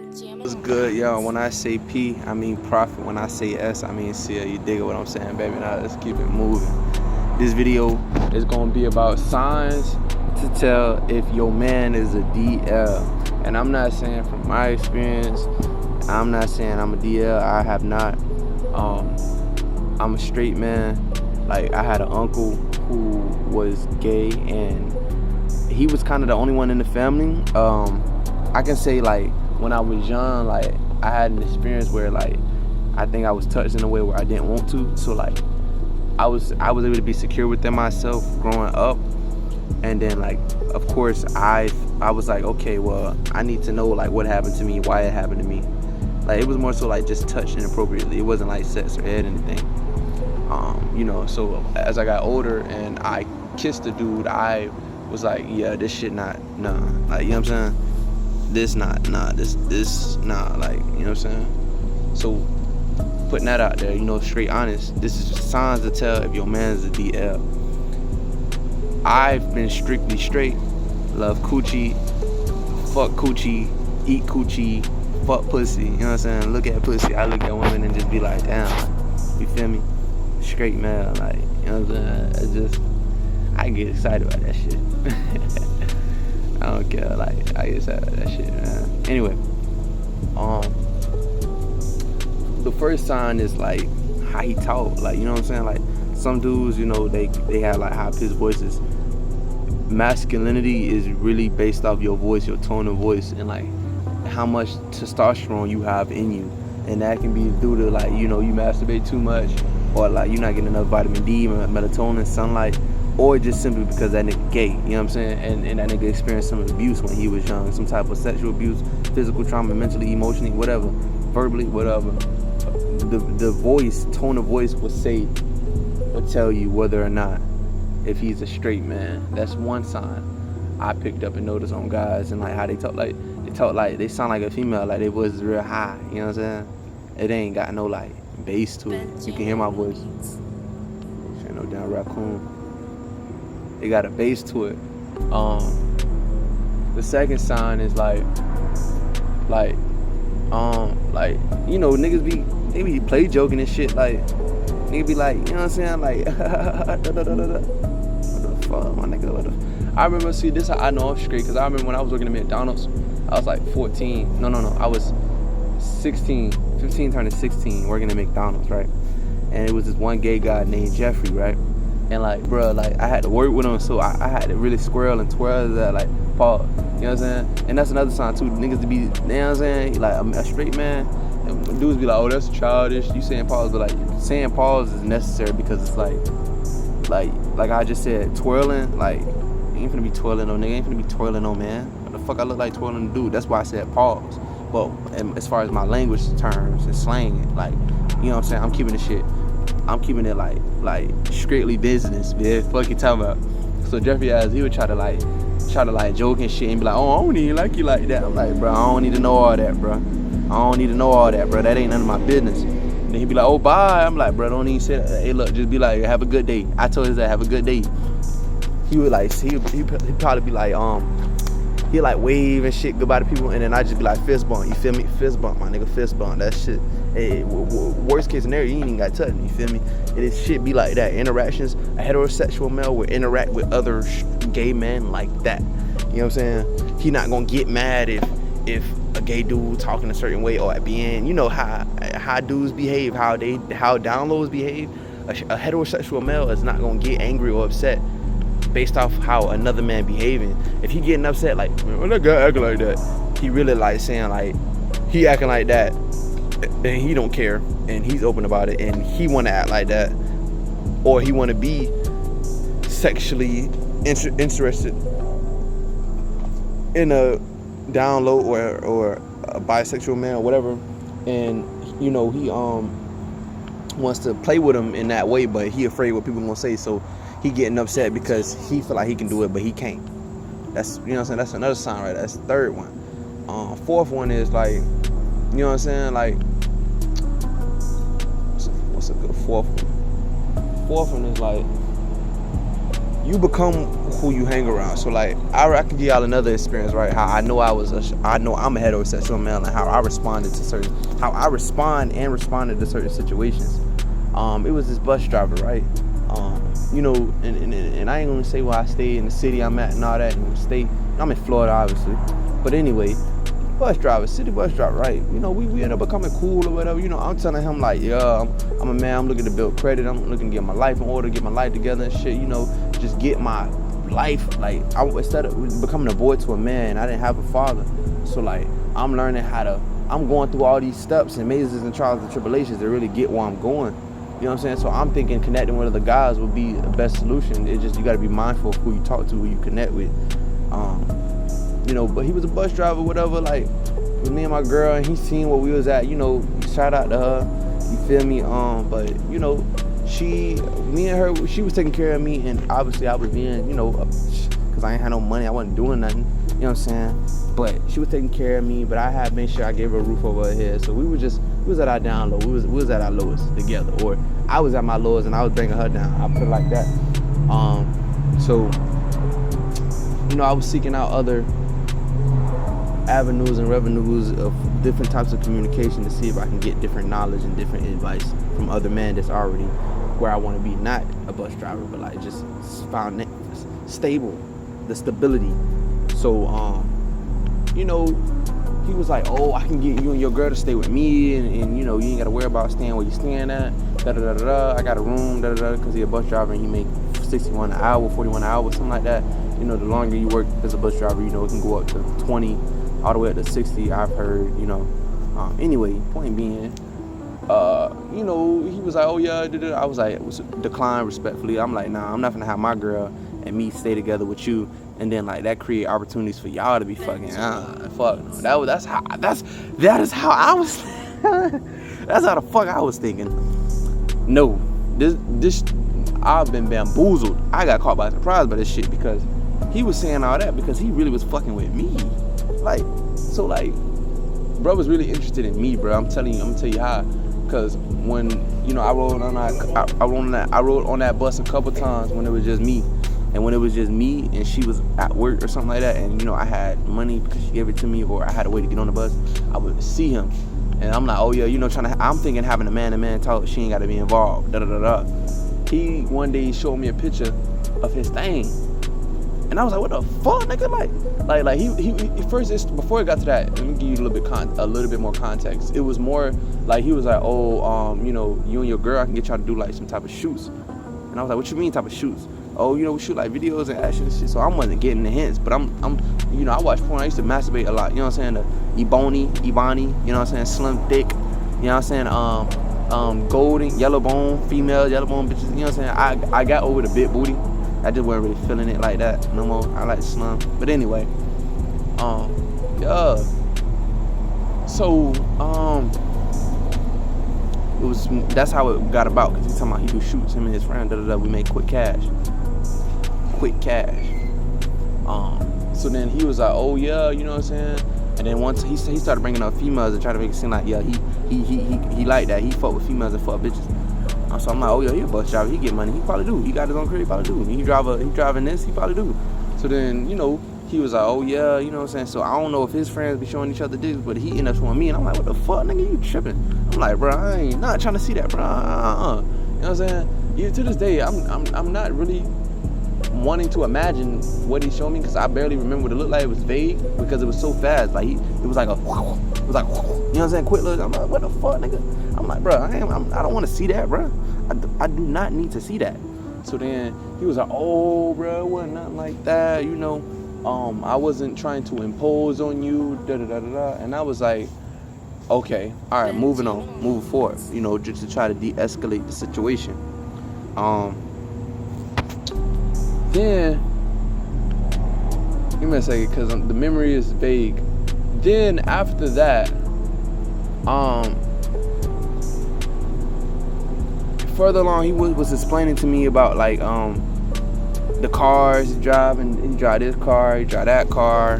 What's good, yo? When I say P, I mean profit. When I say S, I mean C. You dig what I'm saying, baby? Now let's keep it moving. This video is gonna be about signs to tell if your man is a DL. And I'm not saying from my experience, I'm not saying I'm a DL. I have not. I'm a straight man. Like, I had an uncle who was gay, and he was kind of the only one in the family. I can say, like, when I was young, like, I had an experience where, like, I think I was touched in a way where I didn't want to. So, like, I was able to be secure within myself growing up. And then, like, of course, I was like, okay, well, I need to know, like, what happened to me, why it happened to me. Like, it was more so, like, just touched inappropriately. It wasn't, like, sex or head or anything. You know, so as I got older and I kissed the dude, I was like, yeah, this shit nah. Like, you know what I'm saying? This nah, this nah, like, you know what I'm saying? So, putting that out there, you know, straight honest, this is signs to tell if your man's a DL. I've been strictly straight, love coochie, fuck coochie, eat coochie, fuck pussy, you know what I'm saying? Look at pussy, I look at women and just be like, damn, you feel me? Straight man, like, you know what I'm saying? It's just, I get excited about that shit. I don't care, like, I get excited about that shit, man. Anyway, the first sign is, like, how he talk, like, you know what I'm saying? Like, some dudes, you know, they have, like, high-pitched voices. Masculinity is really based off your voice, your tone of voice, and, like, how much testosterone you have in you. And that can be due to, like, you know, you masturbate too much, or, like, you're not getting enough vitamin D, melatonin, sunlight, or just simply because that nigga gay, you know what I'm saying? And that nigga experienced some abuse when he was young, some type of sexual abuse, physical trauma, mentally, emotionally, whatever, verbally, whatever. The voice, tone of voice will tell you whether or not if he's a straight man. That's one sign I picked up and noticed on guys, and, like, how they talk, they sound like a female, like their voice is real high, you know what I'm saying? It ain't got no, like, bass to it. You can hear my voice. Ain't no damn raccoon. It got a bass to it. The second sign is like, you know, niggas they be play joking and shit, like, nigga be like, you know what I'm saying, like, what the fuck, my nigga, what the I remember, see, this how I know I'm straight, because I remember when I was working at McDonald's, I was like 14, I was 16, 15 turning 16, working at McDonald's, right? And it was this one gay guy named Jeffrey, right? And, like, bro, like, I had to work with him, so I had to really squirrel and twirl that, like, Paul, you know what I'm saying? And that's another sign, too, niggas to be, you know what I'm saying? Like, a straight man, and dudes be like, oh, that's childish, you saying pause, but, like, saying pause is necessary, because it's like I just said, twirling, like, ain't finna be twirling no nigga, ain't finna be twirling no man. What the fuck I look like twirling a dude? That's why I said pause. But as far as my language terms and slang, like, you know what I'm saying? I'm keeping it like strictly business, man. Fuck you talking about. So Jeffrey ass, he would try to joke and shit and be like, oh, I don't even like you like that. I'm like, bro, I don't need to know all that, bro. That ain't none of my business. And he'd be like, oh, bye. I'm like, bro, don't even say that. Hey, look, just be like, have a good day. I told his that, have a good day. He would, like, he'd probably be like, he'd, like, wave and shit goodbye to people, and then I just be like, fist bump, you feel me? Fist bump, my nigga, fist bump, that shit. Hey, worst case scenario, you ain't even got touched, you feel me? It shit be like that. Interactions, a heterosexual male will interact with other gay men like that. You know what I'm saying? He not gonna get mad if a gay dude talking a certain way, or at being, you know how dudes behave, how down lows behave. A heterosexual male is not gonna get angry or upset based off how another man behaving. If he getting upset, like, man, that guy acting like that, he really, like, saying, like, he acting like that, and he don't care, and he's open about it, and he want to act like that, or he want to be sexually interested in a down low or a bisexual man or whatever, and, you know, he wants to play with him in that way, but he afraid what people gonna say, so he getting upset because he feel like he can do it, but he can't. That's, you know what I'm saying? That's another sign, right? That's the third one. Fourth one is, like, you know what I'm saying? Like, what's a good fourth one? Fourth one is, like, you become who you hang around. So like I can give y'all another experience, right? How I know I know I'm a heterosexual male, and how I responded to how I responded to certain situations. It was this bus driver, right? You know, and I ain't gonna say where I stay in the city I'm at and all that in the state. I'm in Florida, obviously, but anyway, city bus driver, right? You know, we end up becoming cool or whatever. You know, I'm telling him like, yeah, I'm a man. I'm looking to build credit. I'm looking to get my life in order, get my life together and shit. You know, just get my life. Like, instead of becoming a boy to a man, I didn't have a father, so like I'm learning how to. I'm going through all these steps and mazes and trials and tribulations to really get where I'm going. You know what I'm saying? So I'm thinking connecting with other guys would be the best solution. It's just you got to be mindful of who you talk to, who you connect with. You know, but he was a bus driver, whatever. Like, with me and my girl, and he seen where we was at. You know, shout out to her. You feel me? But you know, me and her, she was taking care of me, and obviously I was being, you know, because I ain't had no money, I wasn't doing nothing. You know what I'm saying? But she was taking care of me, but I had made sure I gave her a roof over her head. So we was at our down low. We was at our lowest together, or I was at my lowest and I was bringing her down. I put it like that. So you know, I was seeking out other avenues and revenues of different types of communication to see if I can get different knowledge and different advice from other men that's already where I want to be, not a bus driver, but like just found it stable, the stability. So you know, he was like, oh, I can get you and your girl to stay with me, and you know, you ain't gotta worry about staying where you staying at, da-da-da-da-da, I got a room, da-da-da, because he a bus driver and he make 61 an hour, 41 an hour, something like that. You know, the longer you work as a bus driver, you know, it can go up to 20, all the way up to 60, I've heard, you know. Anyway, point being, you know, he was like, oh yeah, da-da. I was like, decline respectfully. I'm like, nah, I'm not gonna have my girl and me stay together with you, and then like that create opportunities for y'all to be fucking, fuck. That is how I was. That's how the fuck I was thinking. No, this I've been bamboozled. I got caught by surprise by this shit, because he was saying all that because he really was fucking with me. Like, so like, bro was really interested in me, bro. I'm gonna tell you how. Cause when, you know, I rode on that bus a couple times when it was just me. And when it was just me and she was at work or something like that, and you know, I had money because she gave it to me, or I had a way to get on the bus, I would see him. And I'm like, oh yeah, you know, I'm thinking having a man-to-man talk, she ain't gotta be involved, da-da-da-da. He, one day, showed me a picture of his thing. And I was like, what the fuck, nigga? Like he first, before it got to that, let me give you a little bit more context. It was more like, he was like, oh, you know, you and your girl, I can get y'all to do like some type of shoots. And I was like, what you mean type of shoots? Oh, you know, we shoot like videos and action and shit. So I wasn't getting the hints, but I'm, you know, I watch porn. I used to masturbate a lot. You know what I'm saying? The Ebony, you know what I'm saying? Slim, thick. You know what I'm saying? Golden, yellow bone, female, yellow bone bitches. You know what I'm saying? I got over the big booty. I just wasn't really feeling it like that no more. I like slim. But anyway, yeah. So, that's how it got about, because he's talking about he do shoots, him and his friend, we make quick cash. So then he was like, oh yeah, you know what I'm saying? And then once he started bringing up females and trying to make it seem like, yeah, he like that. He fuck with females and fuck bitches. So I'm like, oh yeah, he a bus driver, he get money, he probably do. He got his own career, he probably do. He driving this, he probably do. So then, you know, he was like, oh yeah, you know what I'm saying? So I don't know if his friends be showing each other dicks, but he ended up showing me, and I'm like, what the fuck, nigga, you tripping? I'm like, bro, I ain't not trying to see that, bro. You know what I'm saying? Yeah, to this day, I'm not really wanting to imagine what he showed me, because I barely remember what it looked like. It was vague because it was so fast. Like, it was like, you know what I'm saying? Quick look. I'm like, what the fuck, nigga? I'm like, bro, I don't want to see that, bro. I do not need to see that. So then he was like, oh, bro, it wasn't nothing like that, you know. I wasn't trying to impose on you, da-da-da-da-da. And I was like, okay, all right, moving forward, you know, just to try to de-escalate the situation. Then, give me a second, because the memory is vague. Then after that, further along, he was explaining to me about like the cars he drive, and he drive this car, he drive that car.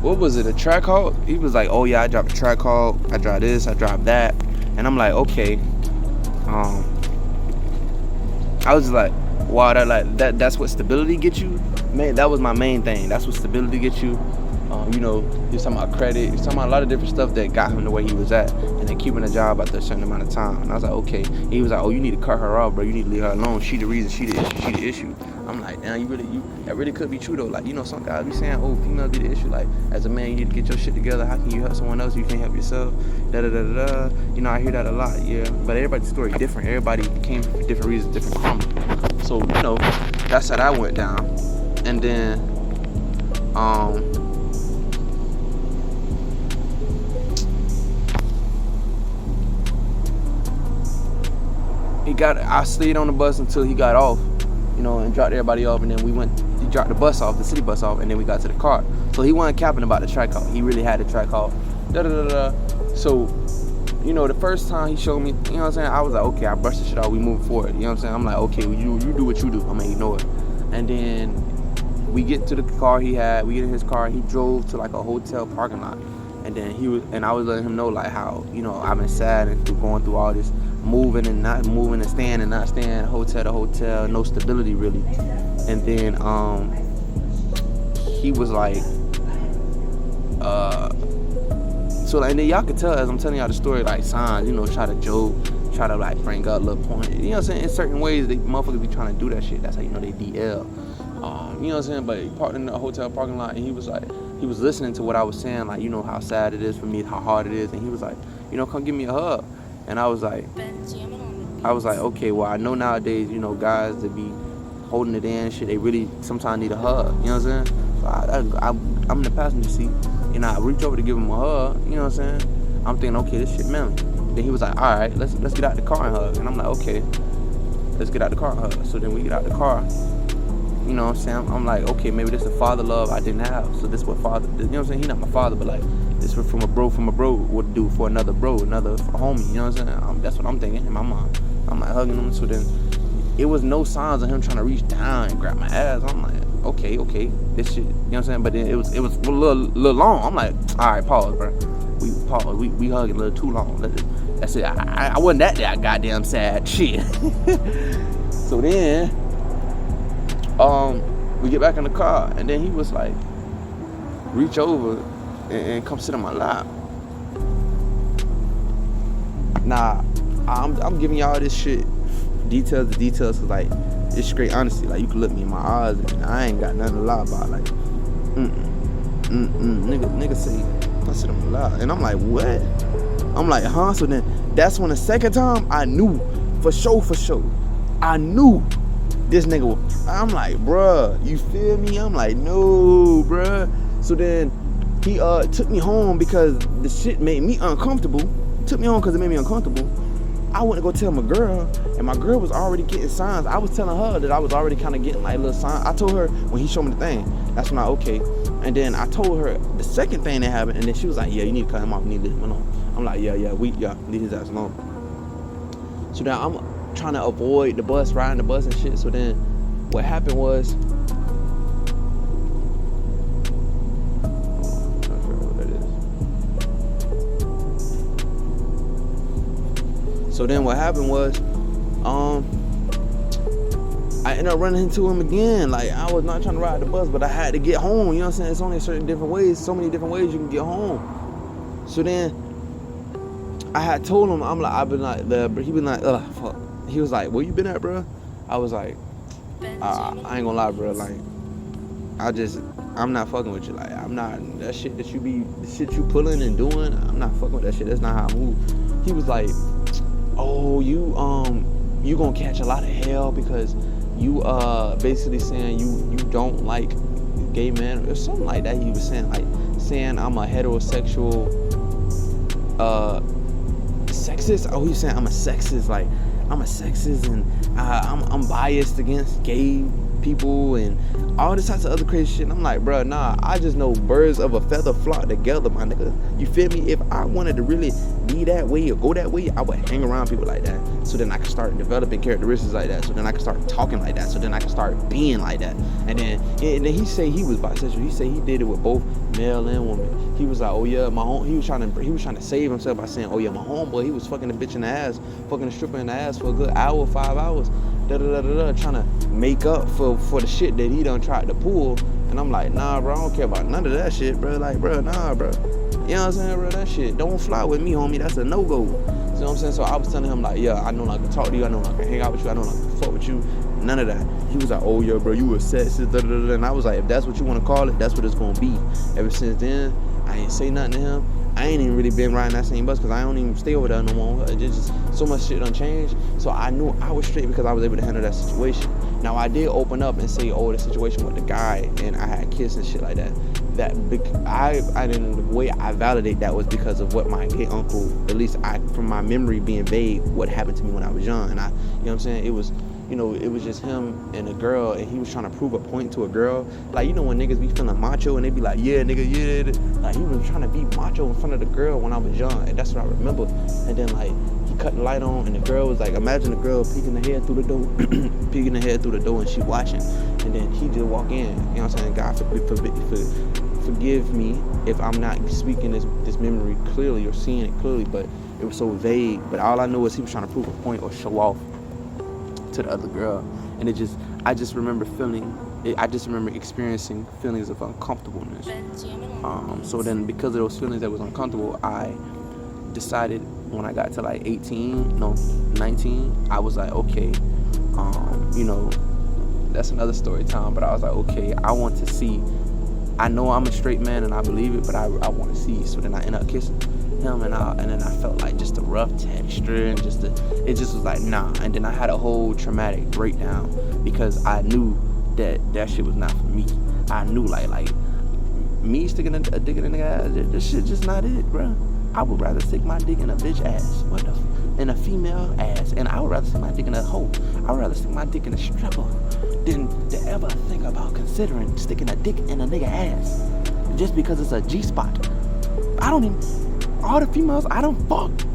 What was it? A Trackhawk? He was like, oh yeah, I drive a Trackhawk, I drive this, I drive that, and I'm like, okay. I was just like, wow, that's what stability gets you, man. That was my main thing. That's what stability gets you. You know, he was talking about credit. He was talking about a lot of different stuff that got him the way he was at, and then keeping a job after a certain amount of time. And I was like, okay. And he was like, oh, you need to cut her off, bro. You need to leave her alone. She the reason. She the issue. I'm like, damn, that really could be true though. Like, you know, some guys be saying, oh, females be the issue. Like, as a man, you need to get your shit together. How can you help someone else? You can't help yourself. Da da da da da. You know, I hear that a lot. Yeah, but everybody's story different. Everybody came for different reasons, different karma. So, you know, that's how that went down. And then, I stayed on the bus until he got off, you know, and dropped everybody off, and then he dropped the city bus off, and then we got to the car. So he wasn't capping about the track out. He really had the track out. So, you know, the first time he showed me, you know what I'm saying, I was like, okay, I brushed the shit out, we move forward, you know what I'm saying? I'm like, okay, well, you do what you do, I'm gonna ignore it. And then we get to the car we get in his car, he drove to like a hotel parking lot. And then I was letting him know like how, you know, I've been sad and going through all this moving and not moving and staying and not staying, hotel to hotel, no stability really. And then he was like, so like, and then y'all could tell as I'm telling y'all the story, like signs, you know, try to joke, try to like bring up a little point. You know what I'm saying? In certain ways, they motherfuckers be trying to do that shit. That's how you know they DL. You know what I'm saying? But he parked in the hotel parking lot, and he was listening to what I was saying, like, you know, how sad it is for me, how hard it is. And he was like, you know, come give me a hug. And I was like, okay, well, I know nowadays, you know, guys that be holding it in and shit, they really sometimes need a hug. You know what I'm saying? So I'm in the passenger seat, and I reach over to give him a hug. You know what I'm saying? I'm thinking, okay, this shit manly. Then he was like, all right, let's get out the car and hug. And I'm like, okay, let's get out the car and hug. So then we get out the car. You know what I'm saying? I'm like, okay, maybe this is the father love I didn't have. So this is what father, you know what I'm saying? He not my father, but like, this was from a bro would do for another bro, another homie. You know what I'm saying? That's what I'm thinking in my mind. I'm like hugging him. So then it was no signs of him trying to reach down and grab my ass. I'm like, okay, this shit, you know what I'm saying? But then it was a little long. I'm like, all right, pause, bro. We hugging a little too long. That's it. I wasn't that goddamn sad. Shit. So then, we get back in the car, and then he was like, reach over and come sit on my lap. Nah, I'm giving y'all this shit, details, cause like, it's straight honesty. Like, you can look me in my eyes, and I ain't got nothing to lie about. Like, nigga say, come sit on my lap, and I'm like, what? I'm like, huh? So then, that's when the second time I knew, for sure, I knew this nigga was, I'm like, bruh, you feel me? I'm like, no, bruh. So then he took me home because the shit made me uncomfortable. Took me home because it made me uncomfortable. I went to go tell my girl, and my girl was already getting signs. I was telling her that I was already kind of getting like little signs. I told her when he showed me the thing. That's when okay. And then I told her the second thing that happened, and then she was like, yeah, you need to cut him off. You need to leave him alone. I'm like, yeah, leave his ass alone. So then I'm trying to avoid the bus, riding the bus and shit. So then what happened was, I'm not sure what that is. So then what happened was, I ended up running into him again. Like, I was not trying to ride the bus, but I had to get home. You know what I'm saying? It's only certain different ways, so many different ways you can get home. So then I had told him, I'm like, I've been like, he been like, fuck. He was like, where you been at, bro? I was like, I ain't gonna lie, bro. Like, I'm not fucking with you. Like, I'm not, that shit that the shit you pulling and doing, I'm not fucking with that shit. That's not how I move. He was like, oh, you gonna catch a lot of hell because you basically saying you don't like gay men or something like that. He was saying, like, saying I'm a heterosexual sexist. Oh, he was saying I'm a sexist, like I'm a sexist, and I'm biased against gay people and all this types of other crazy shit. And I'm like, bro, nah, I just know birds of a feather flock together, my nigga. You feel me? If I wanted to really be that way or go that way, I would hang around people like that. So then I could start developing characteristics like that. So then I could start talking like that. So then I could start being like that. And then he say he was bisexual. He say he did it with both male and woman. He was like, oh yeah, he was trying to save himself by saying, oh yeah, my homeboy, he was fucking the bitch in the ass, fucking the stripper in the ass for a good hour, 5 hours. trying to make up for the shit that he done tried to pull. And I'm like, nah, bro, I don't care about none of that shit, bro. Like, bro, nah, bro. You know what I'm saying, bro? That shit don't fly with me, homie. That's a no-go. You know what I'm saying? So I was telling him, like, yeah, I know I can talk to you. I know I can hang out with you. I know I can fuck with you. None of that. He was like, oh, yeah, bro, you were sexist, And I was like, if that's what you want to call it, that's what it's going to be. Ever since then, I ain't say nothing to him. I ain't even really been riding that same bus because I don't even stay over there no more. Just so much shit done changed. So I knew I was straight because I was able to handle that situation. Now, I did open up and say, oh, the situation with the guy, and I had kids and shit like that. The way I validate that was because of what my gay uncle, at least from my memory being vague, what happened to me when I was young. And you know what I'm saying? It was just him and a girl, and he was trying to prove a point to a girl. Like, you know when niggas be feeling macho and they be like, yeah, nigga, yeah. Like, he was trying to be macho in front of the girl when I was young, and that's what I remember. And then, like, he cut the light on, and the girl was like, imagine the girl peeking her head through the door, and she watching. And then he just walk in, you know what I'm saying? God forgive me if I'm not speaking this memory clearly or seeing it clearly, but it was so vague. But all I know is he was trying to prove a point or show off to the other girl, and I just remember experiencing feelings of uncomfortableness. So then, because of those feelings that was uncomfortable, I decided when I got to like 19, I was like, okay, that's another story time, but I was like, okay, I want to see. I know I'm a straight man and I believe it, but I want to see. So then I ended up kissing him, and then I felt like just a rough texture, and it just was like, nah. And then I had a whole traumatic breakdown because I knew that shit was not for me. I knew like me sticking a dick in a nigga ass, this shit just not it, bro. I would rather stick my dick in a bitch ass, in a female ass, and I would rather stick my dick in a hoe. I would rather stick my dick in a stripper than to ever think about considering sticking a dick in a nigga ass just because it's a G-spot. All the females I done fucked,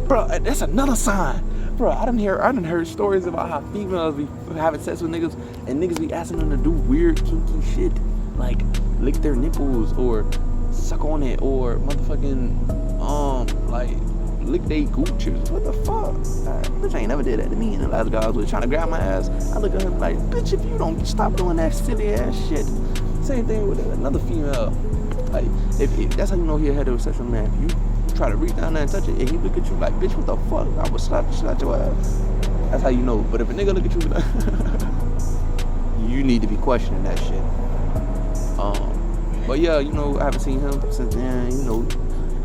bro, that's another sign. Bro, I done heard stories about how females be having sex with niggas, and niggas be asking them to do weird kinky shit, like lick their nipples or suck on it or motherfucking like lick they gooches. What the fuck? Bitch ain't never did that to me. And the last guy was trying to grab my ass. I look at him like, bitch, if you don't stop doing that silly ass shit. Same thing with another female. Like, if that's how you know he a heterosexual man. If you try to reach down there and touch it, and he look at you like, bitch, what the fuck? I would slap your ass. That's how you know. But if a nigga look at you like, you need to be questioning that shit. But yeah, I haven't seen him since then,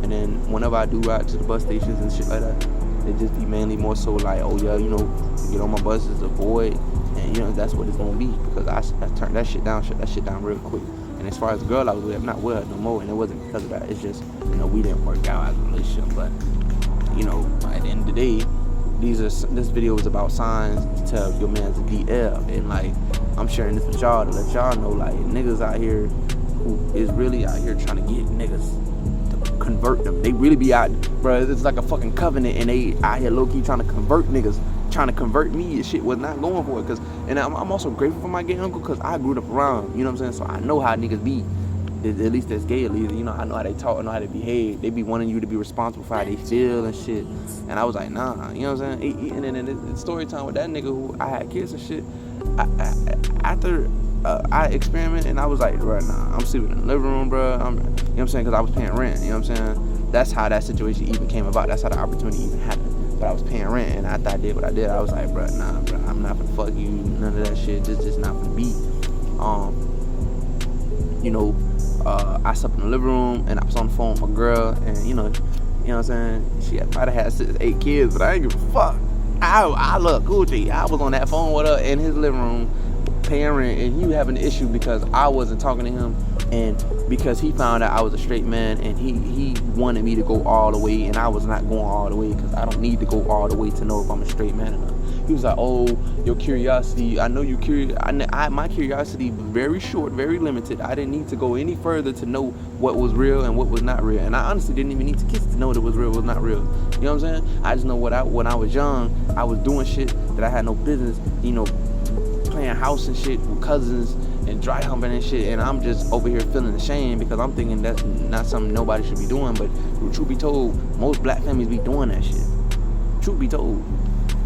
And then whenever I do ride to the bus stations and shit like that, it just be mainly more so like, oh yeah, get on my bus as a boy, and that's what it's gonna be, because I turned that shit down real quick. And as far as the girl I was with, I'm not with her no more, and it wasn't because of that. It's just, we didn't work out as a relationship. But at the end of the day, this video is about signs to tell your man's a DL, and like I'm sharing this with y'all to let y'all know, like, niggas out here who is really out here trying to get niggas to convert them. They really be out, bro. It's like a fucking covenant, and they out here low key trying to convert niggas, trying to convert me. And shit was not going for it. And I'm also grateful for my gay uncle, because I grew up around, you know what I'm saying? So I know how niggas be. At least that's gay, at least, I know how they talk, I know how they behave. They be wanting you to be responsible for how they feel and shit. And I was like, nah, you know what I'm saying? And then in story time with that nigga who I had kids and shit, after I experimented, and I was like, bro, nah, I'm sleeping in the living room, bro. You know what I'm saying? Because I was paying rent, you know what I'm saying? That's how that situation even came about. That's how the opportunity even happened. But I was paying rent, and after I did what I did, I was like, bro, nah, bro, I'm not gonna fuck you, none of that shit. This just not gonna be. I slept in the living room, and I was on the phone with my girl, and you know what I'm saying? She might have had 8 kids, but I ain't give a fuck. I look Gucci. I was on that phone with her in his living room, paying rent, and he having an issue because I wasn't talking to him, and because he found out I was a straight man, and he wanted me to go all the way, and I was not going all the way, because I don't need to go all the way to know if I'm a straight man or not. He was like, oh, your curiosity, I know you're curious. My curiosity was very short, very limited. I didn't need to go any further to know what was real and what was not real. And I honestly didn't even need to kiss to know that was real, was not real. You know what I'm saying? I just know when I was young, I was doing shit that I had no business, playing house and shit with cousins and dry humping and shit. And I'm just over here feeling ashamed because I'm thinking that's not something nobody should be doing. But truth be told, most black families be doing that shit. Truth be told.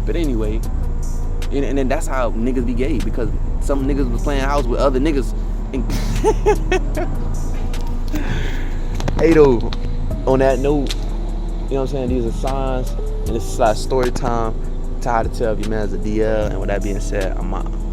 But anyway, And then that's how niggas be gay, because some niggas was playing house with other niggas. Hey though, on that note, you know what I'm saying? These are signs, and this is like story time. Tired to tell you, man, as a DL. And with that being said, I'm out.